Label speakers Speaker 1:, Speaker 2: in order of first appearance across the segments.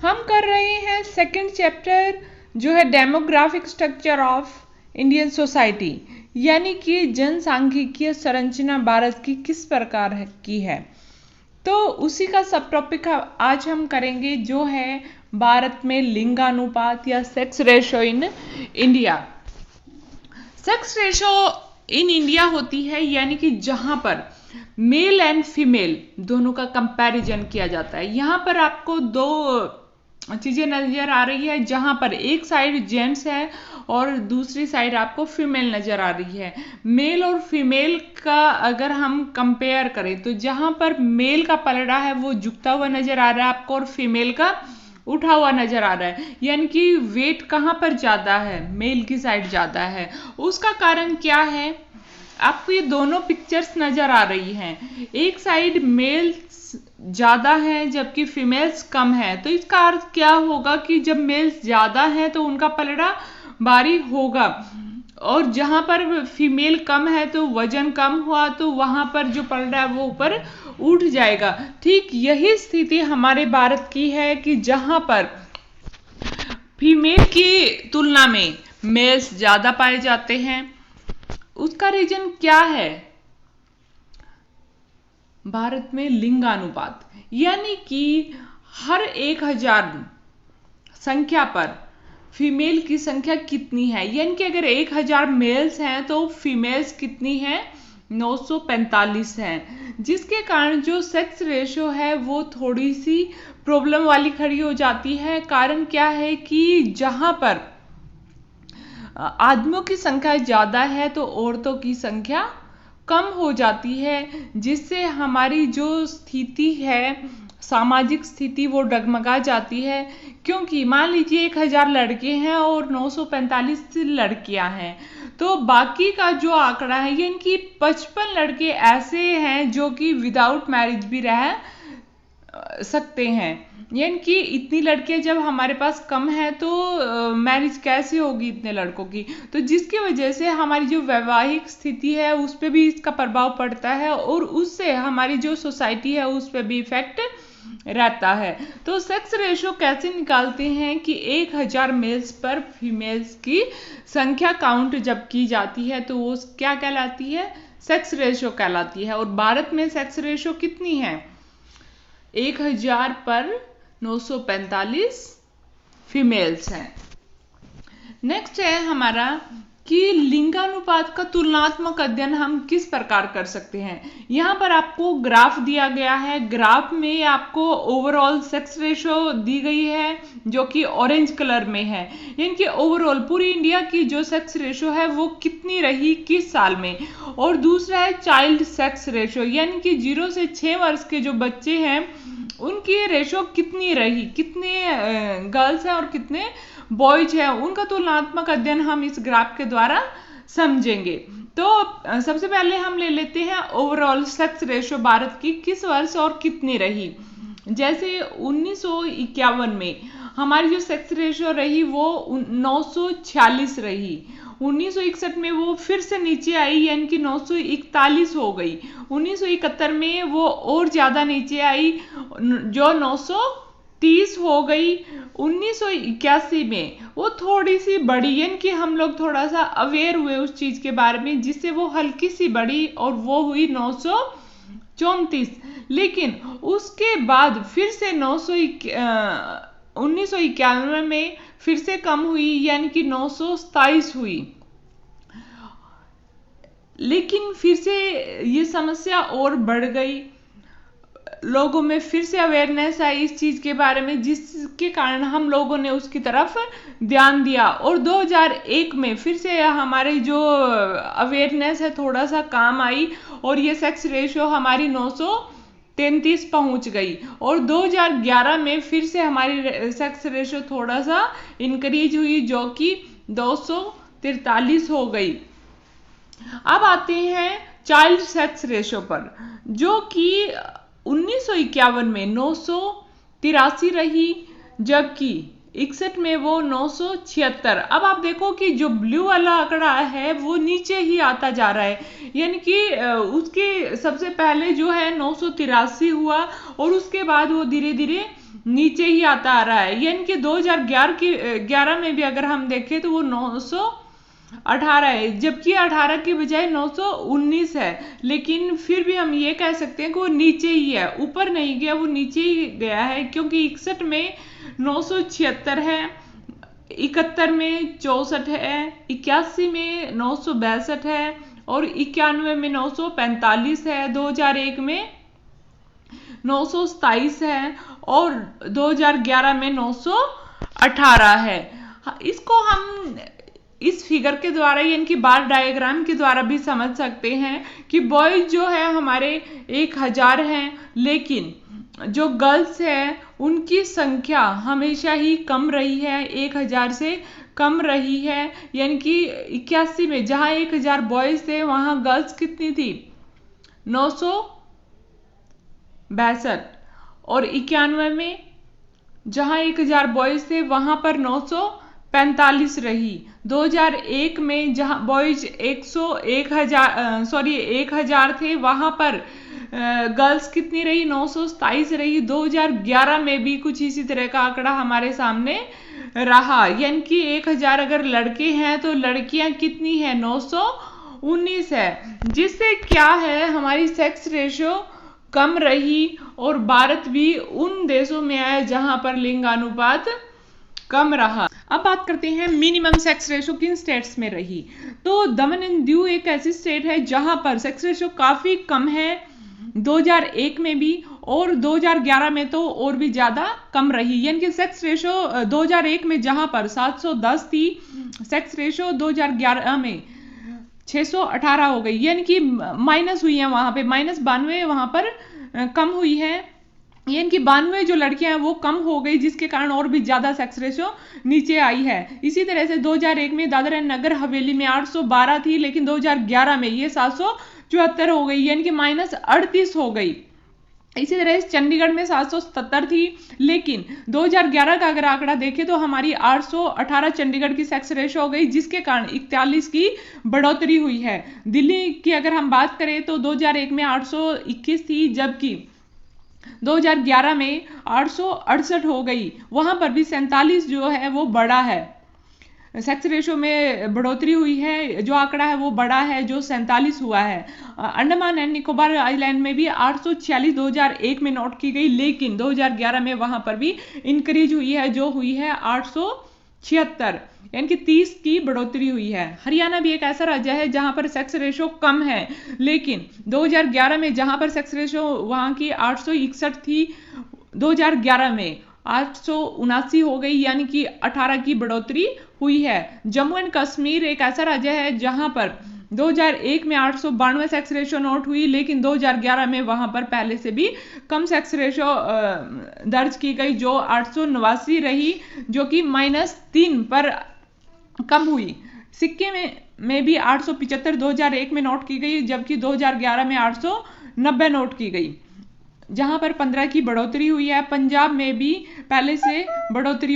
Speaker 1: हम कर रहे हैं सेकंड चैप्टर जो है demographic structure of Indian society, यानी कि जनसांख्यिकीय संरचना भारत की किस प्रकार की है। तो उसी का सब टॉपिक आज हम करेंगे जो है भारत में लिंगानुपात या sex ratio in India. Sex ratio in India होती है यानी कि जहां पर मेल एंड फीमेल दोनों का कंपैरिजन किया जाता है। यहाँ पर आपको दो चीजें नजर आ रही है, जहां पर एक साइड जेंट्स है और दूसरी साइड आपको फीमेल नजर आ रही है। मेल और फीमेल का अगर हम कंपेयर करें तो जहां पर मेल का पलड़ा है वो झुकता हुआ नजर आ रहा है आपको और फीमेल का उठा हुआ नजर आ रहा है, यानी कि वेट कहां पर ज्यादा है, मेल की साइड ज्यादा है। उसका कारण क्या है, आपको ये दोनों पिक्चर्स नजर आ रही हैं। एक साइड मेल्स ज्यादा है जबकि फीमेल्स कम है, तो इसका अर्थ क्या होगा कि जब मेल्स ज्यादा है तो उनका पलड़ा भारी होगा, और जहां पर फीमेल कम है तो वजन कम हुआ तो वहां पर जो पलड़ा है वो ऊपर उठ जाएगा। ठीक यही स्थिति हमारे भारत की है कि जहां पर फीमेल की तुलना में मेल्स ज्यादा पाए जाते हैं। उसका रीजन क्या है, भारत में लिंगानुपात, यानी कि हर 1000 संख्या पर फीमेल की संख्या कितनी है, यानी कि अगर 1000 मेल्स हैं तो फीमेल्स कितनी हैं, 945 हैं, जिसके कारण जो सेक्स रेशो है वो थोड़ी सी प्रॉब्लम वाली खड़ी हो जाती है। कारण क्या है कि जहां पर आदमियों की संख्या ज्यादा है तो औरतों की संख्या कम हो जाती है, जिससे हमारी जो स्थिति है, सामाजिक स्थिति, वो डगमगा जाती है। क्योंकि मान लीजिए 1000 लड़के हैं और 945 लड़कियां हैं, तो बाकी का जो आंकड़ा है यानी कि 55 लड़के ऐसे हैं जो कि विदाउट मैरिज भी रह सकते हैं। यानी कि इतनी लड़कियां जब हमारे पास कम है तो मैरिज कैसे होगी इतने लड़कों की, तो जिसकी वजह से हमारी जो वैवाहिक स्थिति है उस पर भी इसका प्रभाव पड़ता है और उससे हमारी जो सोसाइटी है उस पर भी इफेक्ट रहता है। तो सेक्स रेशो कैसे निकालते हैं कि 1000 मेल्स पर फीमेल्स की संख्या काउंट जब की जाती है तो वो क्या कहलाती है, सेक्स रेशो कहलाती है। और भारत में सेक्स रेशो कितनी है, 1000 पर 945 फीमेल्स हैं। नेक्स्ट है हमारा कि लिंगानुपात का तुलनात्मक अध्ययन हम किस प्रकार कर सकते हैं। यहाँ पर आपको ग्राफ दिया गया है, ग्राफ में आपको ओवरऑल सेक्स रेशो दी गई है जो कि ऑरेंज कलर में है, यानी कि ओवरऑल पूरी इंडिया की जो सेक्स रेशो है वो कितनी रही किस साल में। और दूसरा है चाइल्ड सेक्स रेशो, यानी कि 0 से 6 वर्ष के जो बच्चे हैं उनकी रेशो कितनी रही, कितने गर्ल्स हैं और कितने बॉयज है, उनका तुलनात्मक अध्ययन हम इस ग्राफ के द्वारा समझेंगे। तो सबसे पहले हम ले लेते हैं ओवरऑल सेक्स रेशो भारत की किस वर्ष और कितनी रही। जैसे 1951 में हमारी जो सेक्स रेशो रही वो 946 रही, 1961 में वो फिर से नीचे आई यानी कि 941 हो गई, 1971 में वो और ज्यादा नीचे आई जो 930 हो गई, 1981 में वो थोड़ी सी बढ़ी, यानी कि हम लोग थोड़ा सा अवेयर हुए उस चीज के बारे में जिससे वो हल्की सी बढ़ी और वो हुई 934। लेकिन उसके बाद फिर से 1991 में फिर से कम हुई यानी कि 927 हुई। लेकिन फिर से ये समस्या और बढ़ गई, लोगों में फिर से अवेयरनेस आई इस चीज के बारे में, जिसके कारण हम लोगों ने उसकी तरफ ध्यान दिया और 2001 में फिर से हमारी जो अवेयरनेस है थोड़ा सा काम आई और ये सेक्स रेशो हमारी 933 पहुंच गई। और 2011 में फिर से हमारी सेक्स रेशो थोड़ा सा इंक्रीज हुई जो कि 243 हो गई। अब आते हैं चाइल्ड सेक्स रेशो पर, जो कि 1951 में 983 रही जबकि 61 में वो 976। अब आप देखो कि जो ब्लू वाला आंकड़ा है वो नीचे ही आता जा रहा है, यानी कि उसके सबसे पहले जो है 983 हुआ और उसके बाद वो धीरे धीरे नीचे ही आता आ रहा है। यानी कि 2011 में भी अगर हम देखें तो वो 918 है, जबकि 18 की बजाय 919 है। लेकिन फिर भी हम ये कह सकते हैं कि वो नीचे ही है, ऊपर नहीं गया, वो नीचे ही गया है, क्योंकि 61 में 976 है, 71 में 64 है, 81 में 962 है और 91 में 945 है, 2001 में 927 है और 2011 में 918 है। इसको हम इस फिगर के द्वारा यानी कि बार डायग्राम के द्वारा भी समझ सकते हैं कि बॉयज जो है हमारे 1000 हैं, लेकिन जो गर्ल्स है उनकी संख्या हमेशा ही कम रही है, 1000 से कम रही है। यानी कि 81 में जहां 1000 बॉयज थे वहां गर्ल्स कितनी थी, 962, और 91 में जहां 1000 बॉयज थे वहां पर 945 रही। 2001 में जहां बॉयज 1000 थे वहां पर गर्ल्स कितनी रही, 927 रही। 2011 में भी कुछ इसी तरह का आंकड़ा हमारे सामने रहा। यानी कि 1000 अगर लड़के हैं तो लड़कियां कितनी है, 919 है, जिससे क्या है हमारी सेक्स रेशियो कम रही और भारत भी उन देशों में आया जहां पर लिंगानुपात कम रहा। अब बात करते हैं मिनिमम सेक्स रेशियो किन स्टेट्स में रही। तो दमन एंड दीव एक ऐसी स्टेट है जहां पर सेक्स रेशियो काफी कम है, 2001 में भी और 2011 में तो और भी ज्यादा कम रही। यानी कि सेक्स रेशियो 2001 में जहां पर 710 थी, सेक्स रेशियो 2011 में 618 हो गई। यानी कि माइनस हुई है, वहां पे -92 वहां पर कम हुई है। यानी कि 92 जो लड़कियां हैं वो कम हो गई, जिसके कारण और भी ज्यादा सेक्स रेशियो नीचे आई है। इसी तरह से 2001 में दादरा एंड नगर हवेली में 812 थी, लेकिन 2011 में ये 774 हो गई, यानी कि -38 हो गई। इसी तरह से चंडीगढ़ में 777 थी, लेकिन 2011 का अगर आंकड़ा देखें तो हमारी 818 चंडीगढ़ की सेक्स रेशियो हो गई, जिसके कारण 41 की बढ़ोतरी हुई है। दिल्ली की अगर हम बात करें तो 2001 में 821 थी, जबकि 2011 में 868 हो गई। वहां पर भी 47 जो है वो बड़ा है, सेक्स रेशियो में बढ़ोतरी हुई है। जो आंकड़ा है वो बड़ा है, जो 47 हुआ है। अंडमान एंड निकोबार आइलैंड में भी 846 2001 में नोट की गई, लेकिन 2011 में वहां पर भी इंक्रीज हुई है, जो हुई है 876, यानी कि 30 की बढ़ोतरी हुई है। हरियाणा भी एक ऐसा राज्य है जहां पर सेक्स रेशियो कम है, लेकिन 2011 में जहां पर सेक्स रेशियो वहां की 861 थी, 2011 में 879 हो गई, यानी कि 18 की बढ़ोतरी हुई है। जम्मू एंड कश्मीर एक ऐसा राज्य है जहां पर 2001 में 892 सेक्स रेशियो नोट हुई, लेकिन 2011 में वहां पर पहले से भी कम सेक्स रेशियो दर्ज की गई, जो 889 रही, जो कि -3 पर कम हुई। सिक्किम में भी 875 2001 में नोट की गई, जबकि 2011 में 890 नोट की गई, जहां पर 15 की बढ़ोतरी हुई है। पंजाब में भी पहले से बढ़ोतरी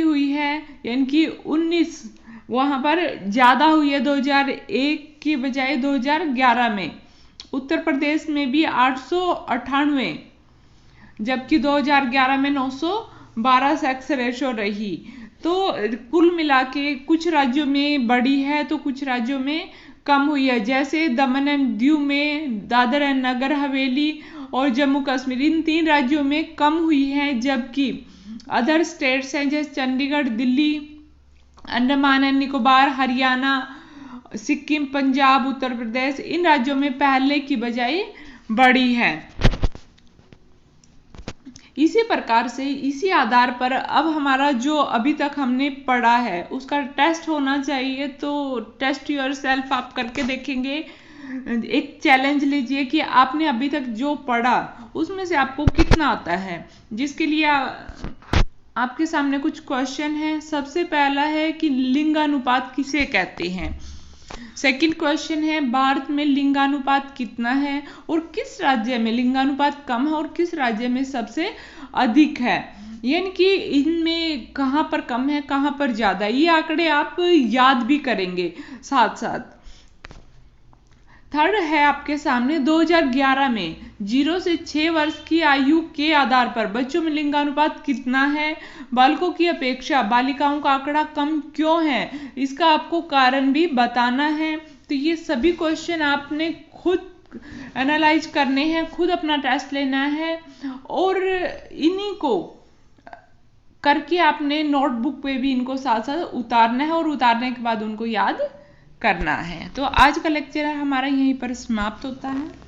Speaker 1: हुई है, यानी कि 19 वहां पर ज्यादा हुई है 2001 की बजाय 2011 में। उत्तर प्रदेश में भी 898, जबकि 2011 में 912 सेक्स रेशियो रही। तो कुल मिला के कुछ राज्यों में बढ़ी है तो कुछ राज्यों में कम हुई है, जैसे दमन एंड दीव में, दादर एंड नगर हवेली और जम्मू कश्मीर, इन 3 राज्यों में कम हुई है, जबकि अदर स्टेट्स हैं जैसे चंडीगढ़, दिल्ली, अंडमान एंड निकोबार, हरियाणा, सिक्किम, पंजाब, उत्तर प्रदेश, इन राज्यों में पहले की बजाय बढ़ी है। इसी प्रकार से इसी आधार पर अब हमारा जो अभी तक हमने पढ़ा है उसका टेस्ट होना चाहिए। तो टेस्ट योरसेल्फ आप करके देखेंगे। एक चैलेंज लीजिए कि आपने अभी तक जो पढ़ा उसमें से आपको कितना आता है, जिसके लिए आपके सामने कुछ क्वेश्चन है। सबसे पहला है कि लिंगानुपात किसे कहते हैं। सेकंड क्वेश्चन है भारत में लिंगानुपात कितना है और किस राज्य में लिंगानुपात कम है और किस राज्य में सबसे अधिक है, यानी कि इनमें कहां पर कम है कहां पर ज्यादा। ये आंकड़े आप याद भी करेंगे साथ साथ। थर्ड है आपके सामने 2011 में 0 से 6 वर्ष की आयु के आधार पर बच्चों में लिंगानुपात कितना है, बालकों की अपेक्षा बालिकाओं का आंकड़ा कम क्यों है, इसका आपको कारण भी बताना है। तो ये सभी क्वेश्चन आपने खुद एनालाइज करने हैं, खुद अपना टेस्ट लेना है और इन्हीं को करके आपने नोटबुक पे भी इनको साथ साथ उतारना है और उतारने के बाद उनको याद करना है। तो आज का लेक्चर हमारा यहीं पर समाप्त होता है।